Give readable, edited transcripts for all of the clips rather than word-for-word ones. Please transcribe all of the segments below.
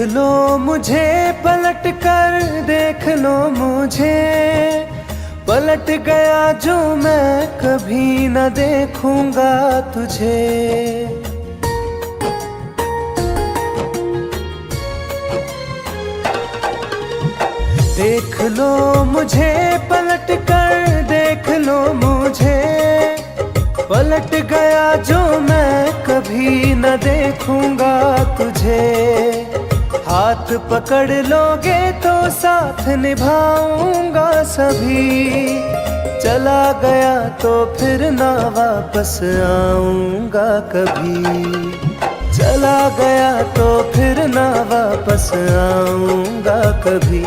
लो मुझे पलट कर, देख लो मुझे, पलट गया जो मैं कभी न देखूंगा तुझे। देख लो मुझे पलट कर, देख लो मुझे, पलट गया जो मैं कभी न देखूंगा तुझे। हाथ पकड़ लोगे तो साथ निभाऊंगा सभी, चला गया तो फिर ना वापस आऊंगा कभी। चला गया तो फिर ना वापस आऊंगा कभी।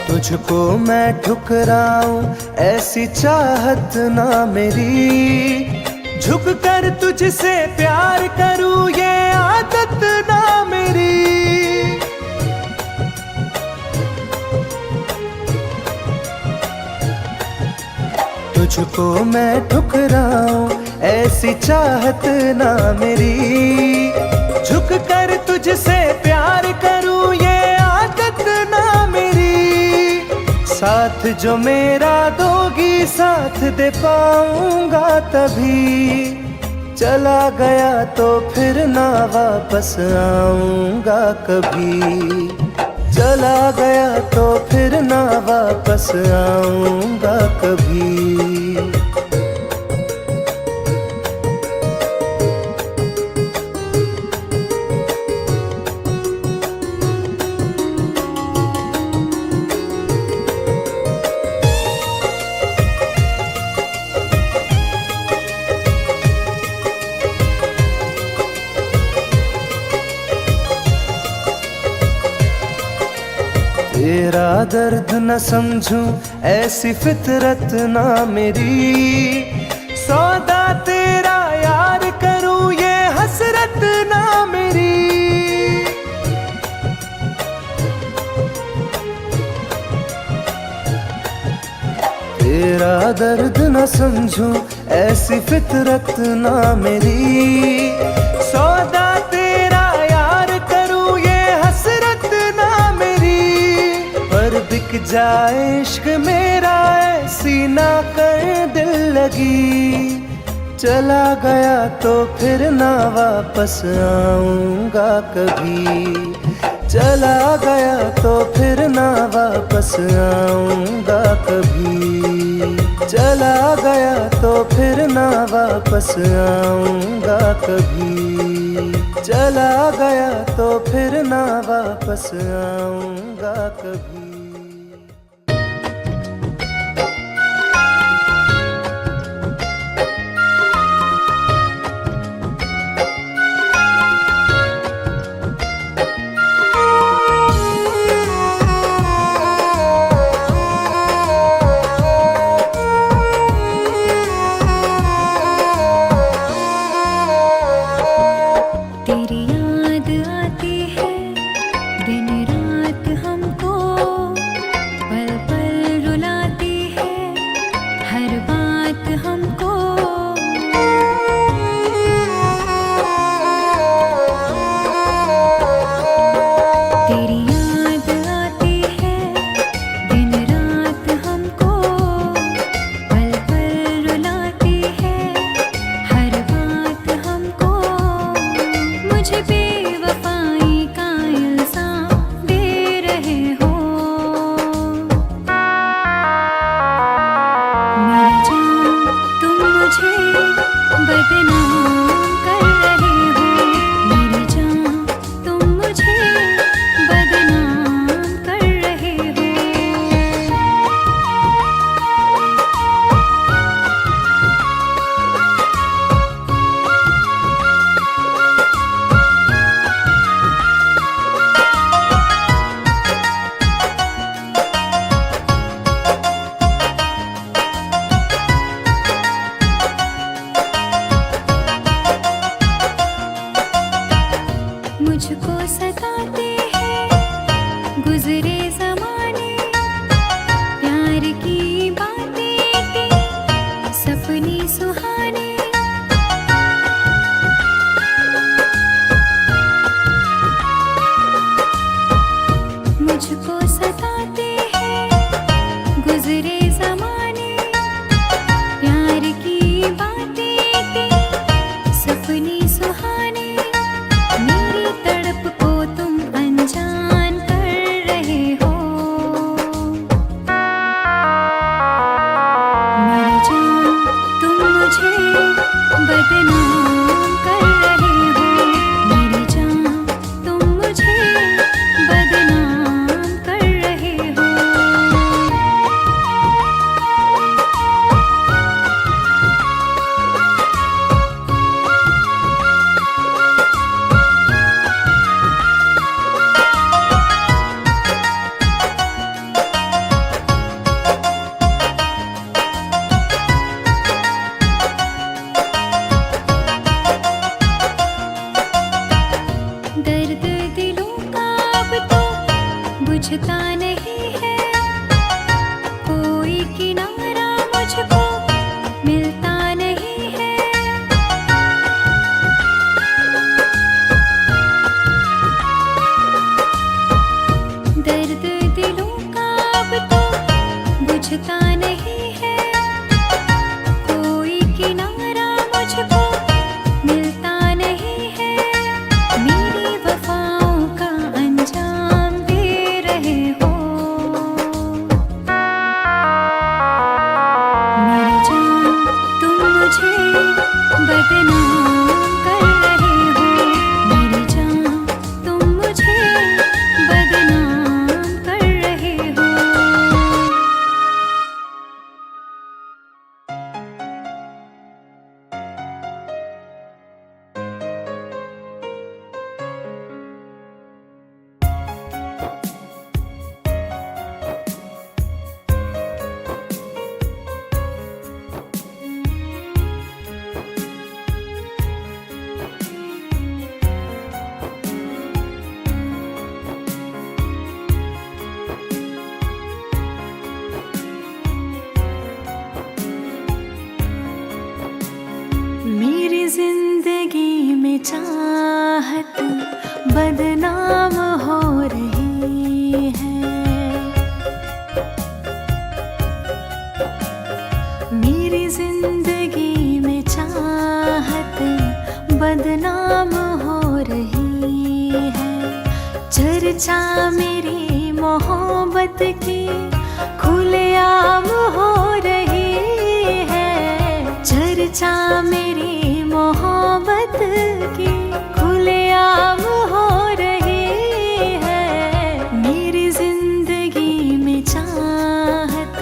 तुझको मैं ठुकराऊं ऐसी चाहत ना मेरी, झुक कर तुझसे प्यार करूं ये आदत ना मेरी। तुझको मैं ठुकराऊं ऐसी चाहत ना मेरी, झुक कर तुझसे प्यार करूं ये आदत ना मेरी। साथ जो मेरा दोगी साथ दे पाऊंगा तभी, चला गया तो फिर ना वापस आऊंगा कभी। चला गया तो फिर ना वापस आऊंगा कभी। तेरा दर्द न समझूं ऐसी फितरत ना मेरी, सौदा तेरा यार करूं ये हसरत ना मेरी। तेरा दर्द न समझूं ऐसी फितरत ना मेरी, सौदा तेरा यार करूं ये हसरत ना मेरी। पर बिक जाए इश्क मेरा ऐसी ना कर दिल लगी, चला गया तो फिर ना वापस आऊंगा कभी। चला गया तो फिर ना वापस आऊंगा कभी। चला गया तो फिर ना वापस आऊंगा कभी। चला गया तो फिर ना वापस आऊंगा कभी। तेरी याद आती है दिन रात हमको, पल पल रुलाती है हर बात हमको। तेरी याद आती है दिन रात हमको, पल पल रुलाती है हर बात हमको। मुझे बेवफाई का इल्ज़ाम दे रहे हो, मेरी जान तुम मुझे बदनाम कर रहे हो। मेरी जान तुम मुझे बदनाम कर रहे हो। मुझे बदनाम कर रहे हो। मेरी जान तुम मुझे बदनाम कर रहे हो। मेरी जिंदगी में चाहत बदनाम हो रही है। मेरी जिंदगी में चाहत बदनाम हो रही है। चर्चा मेरी मोहब्बत की खुलेआम हो रही है। चर्चा मेरी मोहब्बत की खुलेआम हो रही है। मेरी जिंदगी में चाहत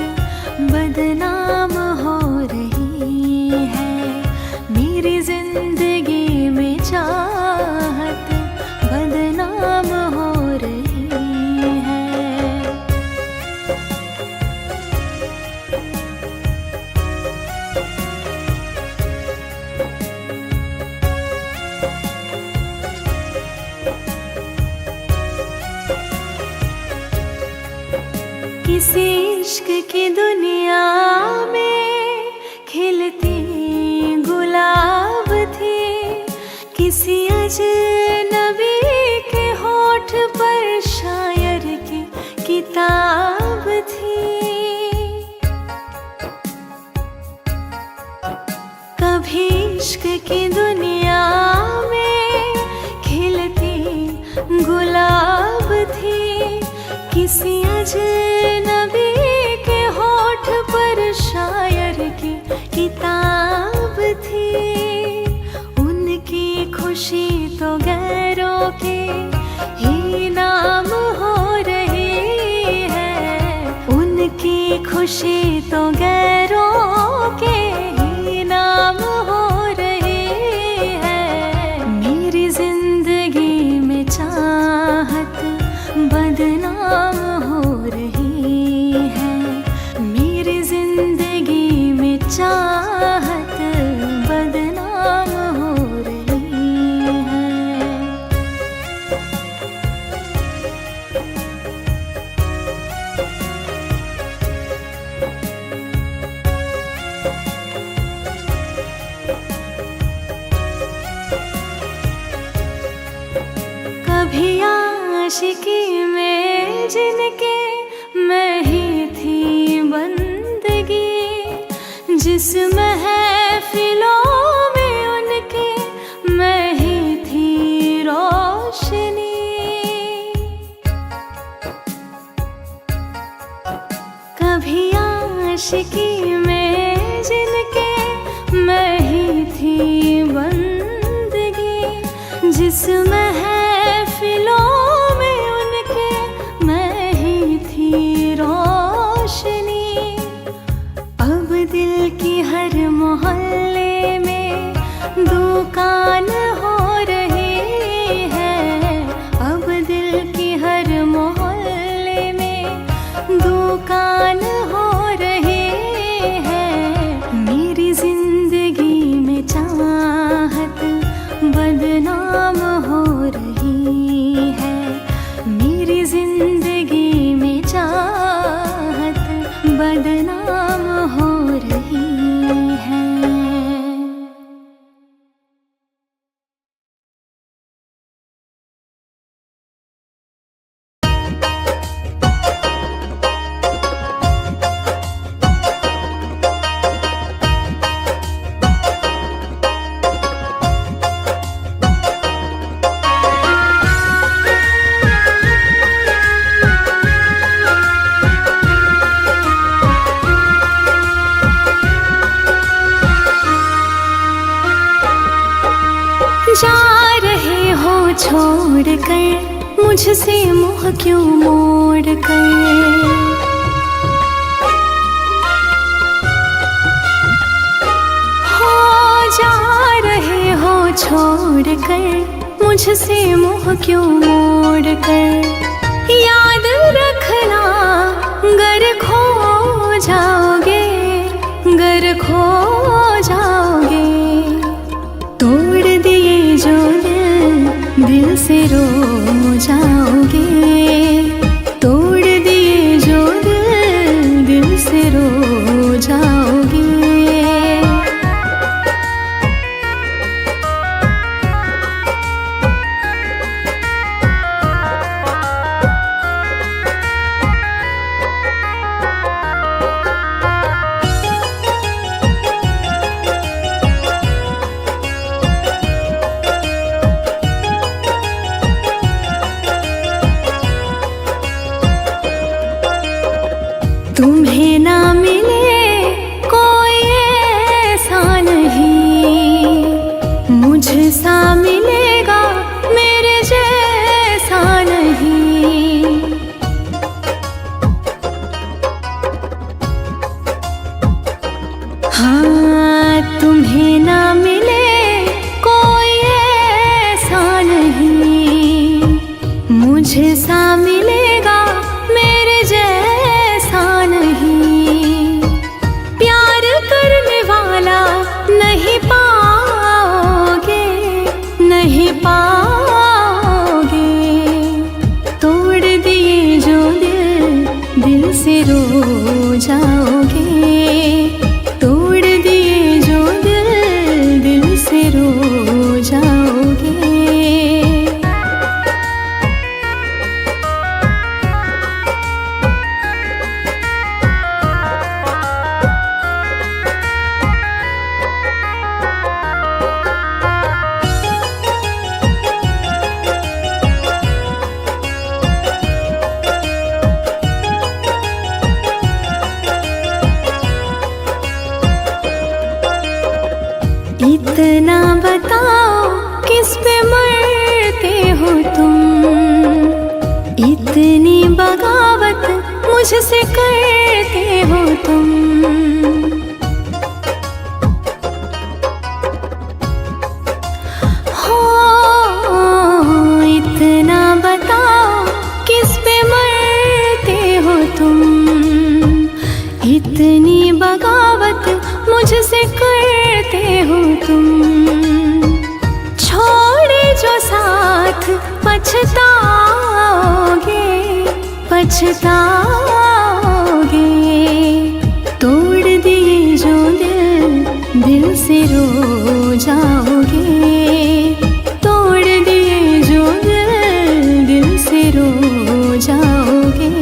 बदनाम हो रही है। मेरी जिंदगी में चाहत बदनाम हो रही है। किसी इश्क की दुनिया में खिलती गुलाब थी। किसी अजनबी के होठ पर शायर की किताब थी। कभी इश्क की दुनिया में खिलती गुलाब थी। किसी अजनबी के होठ पर शायर की किताब थी। उनकी खुशी तो गैरों के ही नाम हो रही है। उनकी खुशी तो गैरों के ही नाम हो रही है। मेरी जिंदगी में चाहत बदनाम हो रही है। मेरी जिंदगी में चाहत बदनाम हो रही है। कभी आशिकी में जिनके मैं ही थी बंदगी। जिस महफिलों में उनके मैं ही थी रोशनी। कभी आशिकी में जिनके मैं ही थी बंदगी। जिस महफिलों में उनके मैं ही थी रोशनी। अब दिल की हर मोहल्ले में दुकान हो रही है। अब दिल की हर मोहल्ले में दुकान हो रही है। मेरी जिंदगी में चाहत बदनाम हो रही है। मेरी जिंदगी में चाहत बदनाम हो रही है। छोड़ कर मुझसे मुँह क्यों मोड़ कर। हो जा रहे हो छोड़ कर मुझसे मुँह क्यों मोड़ कर। याद रखना गर खो जाओगे, गर खो जाओगे। तोड़ दिए जो दिल से रो जाओगे। तोड़ दिए जो दिल से रो जाओगे। तुम्हें ना मिले कोई ऐसा नहीं, मुझसा मिलेगा मेरे जैसा नहीं। हाँ तुम्हें ना मिले कोई ऐसा नहीं, मुझसा मिलेगा मेरे जैसा नहीं। प्यार करने वाला नहीं पाओगे, नहीं पाओगे। तोड़ दिए जो दिल से रो जाओगे। तोड़ दिए जो दिल से रो जाओगे। इतना बताओ किस पे मरते हो तुम, इतनी बगावत मुझसे करते हो तुम। हो इतना बताओ किस पे मरते हो तुम, इतनी बगावत मुझसे करते हो तुम। छोड़े जो साथ पछताओगे, पछताओगे। तोड़ दिए जो दिल से रो जाओगे। तोड़ दिए जो दिल से रो जाओगे।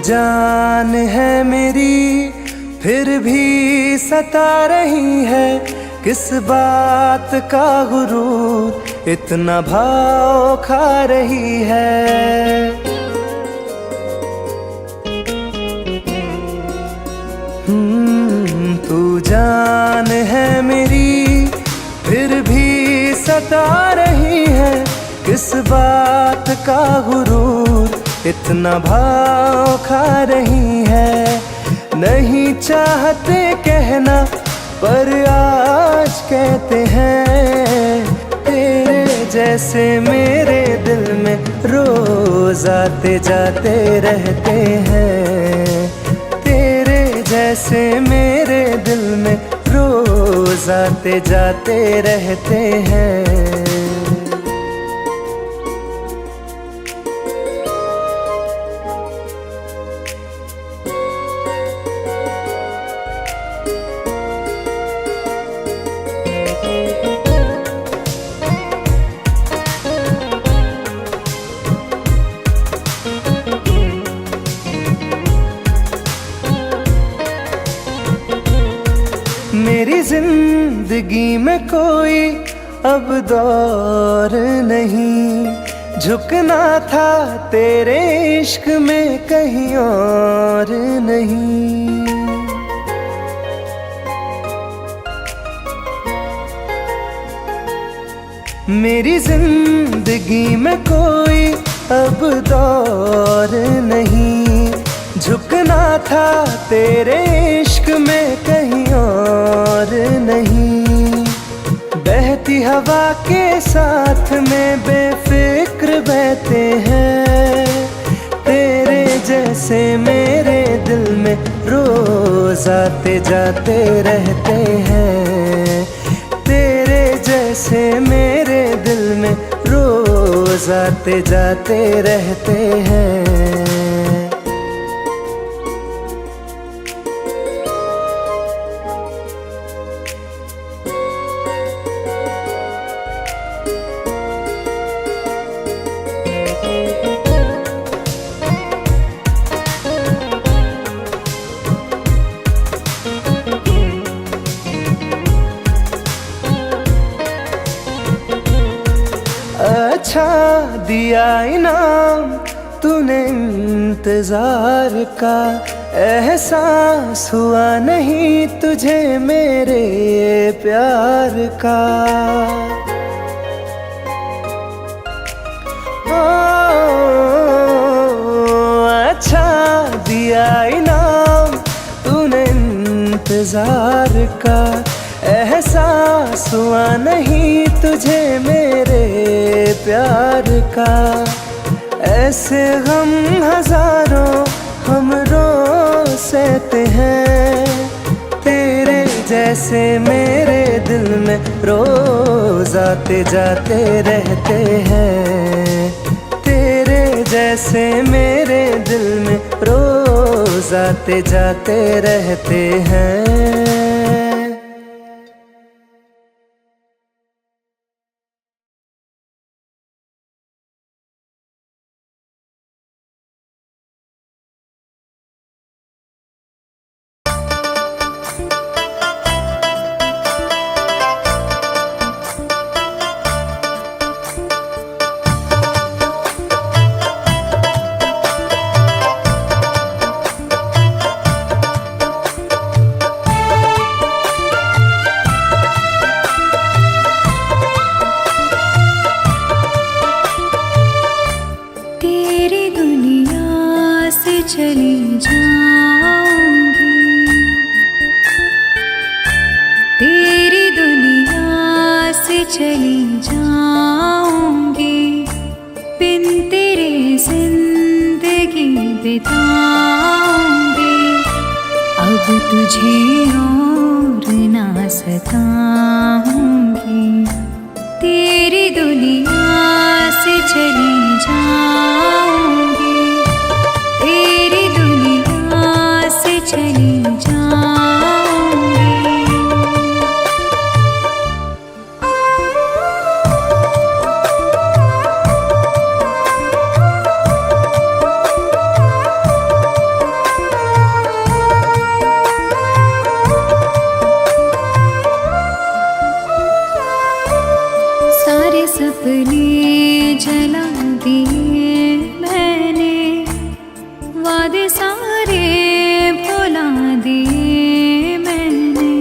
जान है मेरी फिर भी सता रही है, किस बात का गुरूर इतना भाव खा रही है। तू जान है मेरी फिर भी सता रही है, किस बात का गुरूर इतना भाव खा रही है। नहीं चाहते कहना पर आज कहते हैं, तेरे जैसे मेरे दिल में रोज आते जाते रहते हैं। तेरे जैसे मेरे दिल में रोज आते जाते रहते हैं। मेरी जिंदगी में कोई अब दौर नहीं, झुकना था तेरे इश्क में कहीं और नहीं। मेरी जिंदगी में कोई अब दौर नहीं, झुकना था तेरे इश्क में कहीं और नहीं। बहती हवा के साथ में बेफिक्र बहते हैं, तेरे जैसे मेरे दिल में रोज आते जाते रहते हैं। तेरे जैसे मेरे दिल में रोज आते जाते रहते हैं। अच्छा दिया इनाम तूने इंतजार का, एहसास हुआ नहीं तुझे मेरे प्यार का। ओ, अच्छा दिया इनाम तूने इंतजार का, एहसास हुआ नहीं तुझे मेरे प्यार का। ऐसे गम हजारों हम रोज सहते हैं, तेरे जैसे मेरे दिल में रोज आते जाते रहते हैं। तेरे जैसे मेरे दिल में रोज आते जाते रहते हैं। चली जाऊंगी, तेरी दुनिया से चली जाऊंगी, बिन तेरे जिंदगी बिताऊंगी। अब तुझे और ना सताऊंगी, तेरी दुनिया से चली जाऊंगी, तेरी दुनिया से चली जाऊंगी। सारे सपने जला दिए मैंने, वादे सारे भुला दिए मैंने।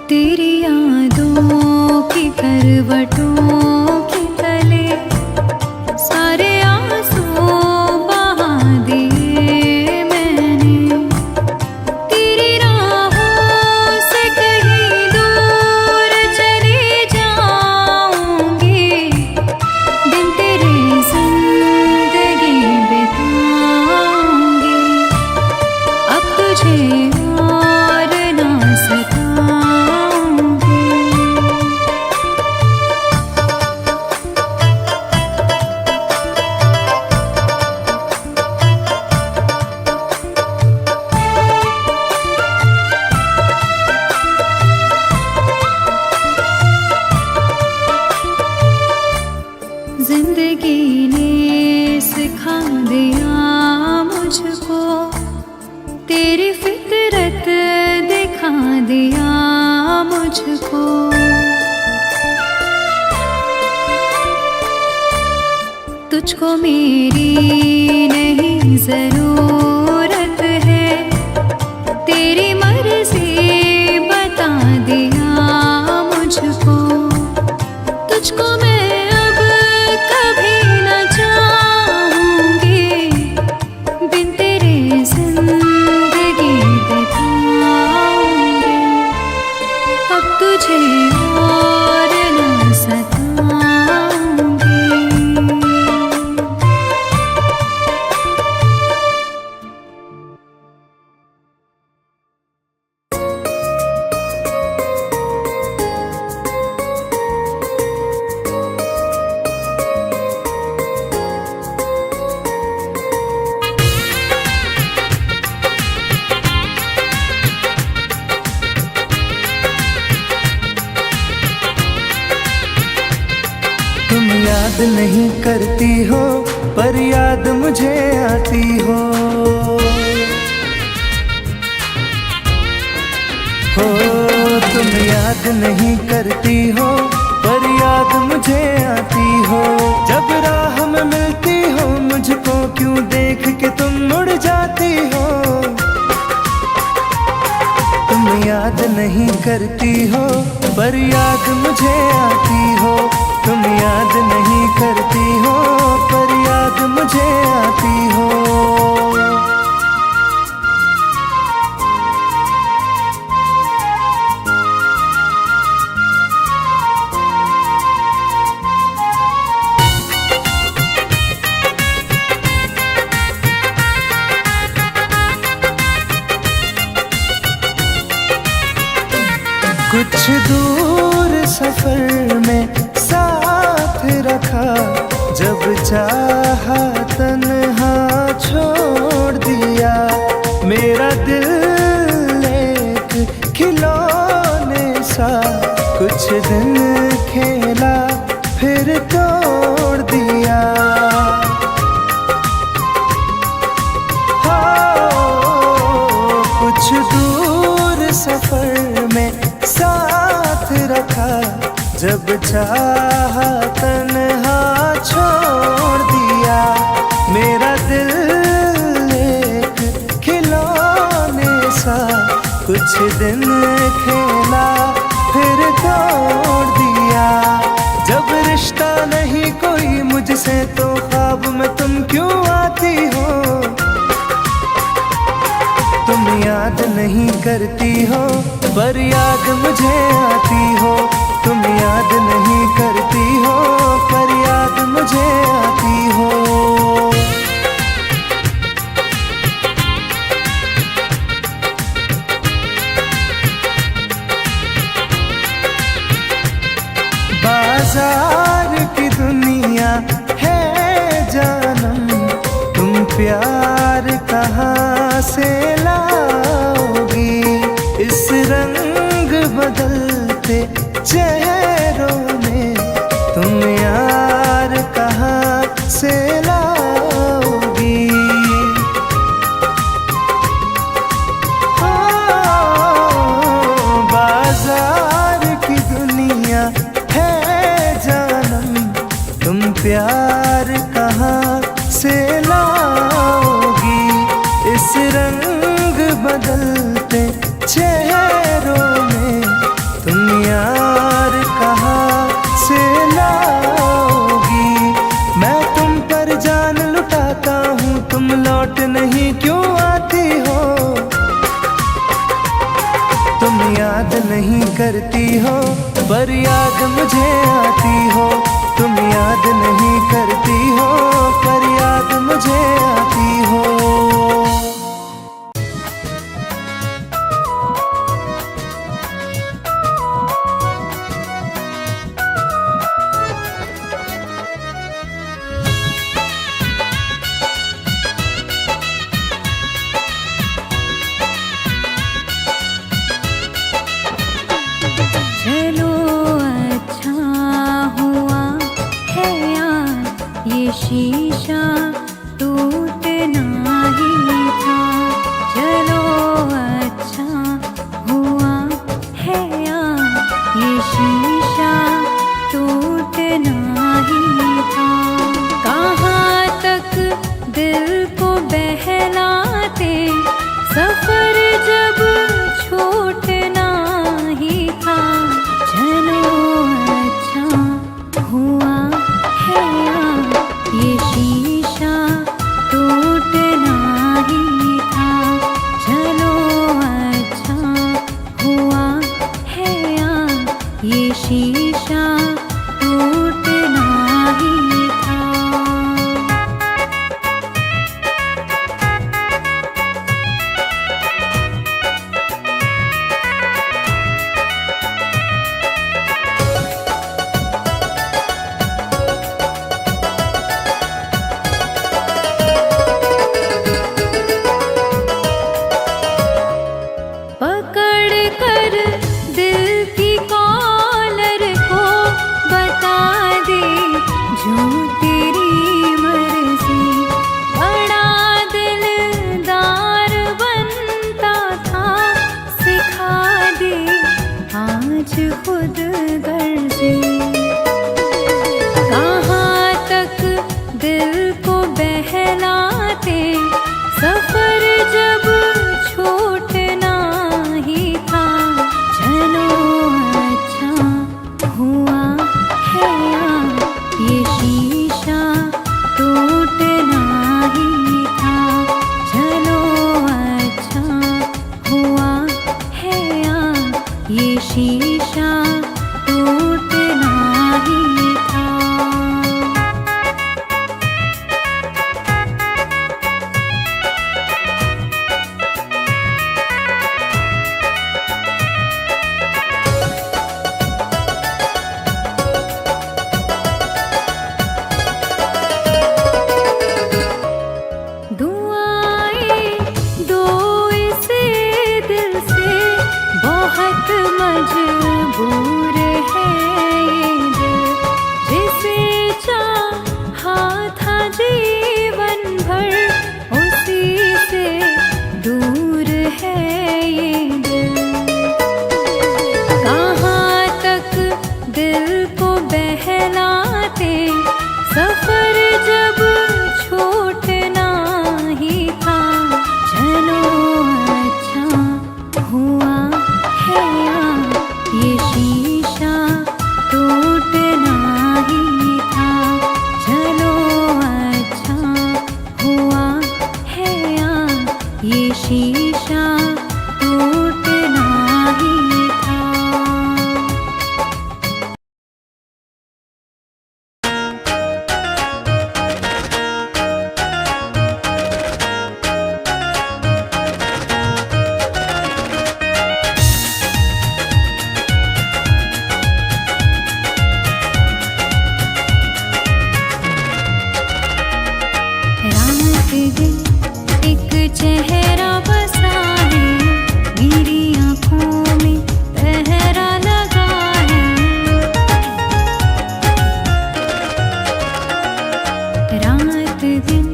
तेरी यादों की करवटों के तले सारे आंसू बहा दिए मैंने। तेरी राहों से कहीं दूर चली जाऊंगी, दिन तेरे जिंदगी बिताऊंगी। अब तुझे और ना सताऊंगी। जिंदगी ने सिखा दिया मुझको तेरी फितरत दिखा दिया मुझको। तुझको मेरी नहीं जरूरत है, तेरी मर्जी बता दिया मुझको। तुझको मैं अब कभी न चाहूंगी, बिन तेरे जिंदगी बिताऊंगी। अब तुझे और न सताऊंगी। तुम याद नहीं करती हो पर याद मुझे आती हो। तुम याद नहीं करती हो पर याद मुझे आती हो। जब राह में मिलती हो मुझको क्यों देख के तुम मुड़ जाती हो। तुम याद नहीं करती हो पर याद मुझे आती हो। तुम याद नहीं करती हो पर याद मुझे आती हो। कुछ दूर सफर में साथ रखा, जब चाहा तन्हा छोड़ दिया। मेरा दिल एक खिलौने सा कुछ दिन खेला फिर तोड़ दिया। कुछ दूर सफर में साथ रखा, जब चाहा तन्हा छोड़ दिया। मेरा दिल एक खिलौने सा कुछ दिन खेला फिर तोड़ दिया। जब रिश्ता नहीं कोई मुझसे तो ख्वाब में तुम क्यों आती हो। तुम याद नहीं करती हो पर याद मुझे आती हो। तुम याद नहीं करती हो पर याद मुझे आती हो। बाजार की दुनिया है जानम, तुम प्यार कहाँ से लाओगी। इस रंग बदलते चेहरों में तुम यार कहाँ से लाओगी। बाजार की दुनिया है जानम, तुम प्यार कहाँ से लाओगी। इस रंग बदलते चेहरों में तुम यार कहाँ से लाओगी। मैं तुम पर जान लुटाता हूँ, तुम लौट नहीं क्यों आती हो। तुम याद नहीं करती हो पर याद मुझे आती हो। तुम याद नहीं करती हो पर याद मुझे आती हो। चलो अच्छा हुआ है यार ये शीश बहलाते, सफर जब छूटना ही था। चलो अच्छा हुआ है यहाँ, ये शीशा टूटना ही था। चलो अच्छा हुआ है यहाँ, ये शीशा टूटना ही था। पकड़ कर दिल की कॉलर को बता दे जो तेरी मर्जी। बड़ा दिलदार बनता था, सिखा दे आज खुद गर्जी। कहाँ तक दिल को बहलाते, सफर जब छूटना ही था। चलो अच्छा हुआ है यहाँ, ये शीशा टूटना ही था। चलो अच्छा हुआ है यहाँ, ये शीशा टूटना ही था। दुआएं दो इस दिल से, बहुत मजबूर है ये दिल। जिसे चाहा था जीवन भर, उसी से दूर है ये दिल। कहाँ तक दिल को बहलाते, सफर जब छूटना ही था। चलो अच्छा हुआ है यहाँ, ये शीशा टूटना ही था। चलो अच्छा हुआ है यहाँ, ये शीशा टूटना ही था। रात दिन एक चेहरा बसा है, मेरी आँखों में पहरा लगा है। रात दिन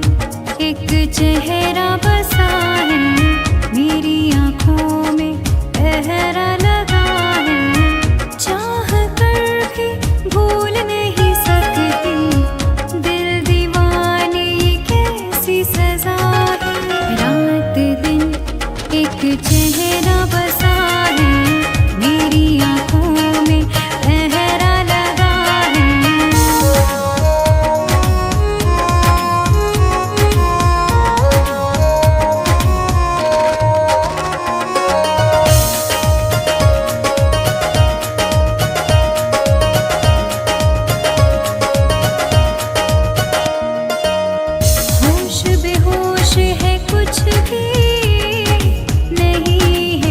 एक चेहरा बसा है, मेरी आँखों में पहरा लगा है। चाह कर भी भूल नहीं सकती, दिल दीवाने ये कैसी सजा है। रात दिन एक चेहरा बसा है, मेरी आँखों में पहरा लगा है। होश बेहोश है, कुछ भी नहीं है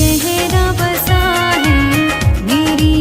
चेहरा बसा है मेरी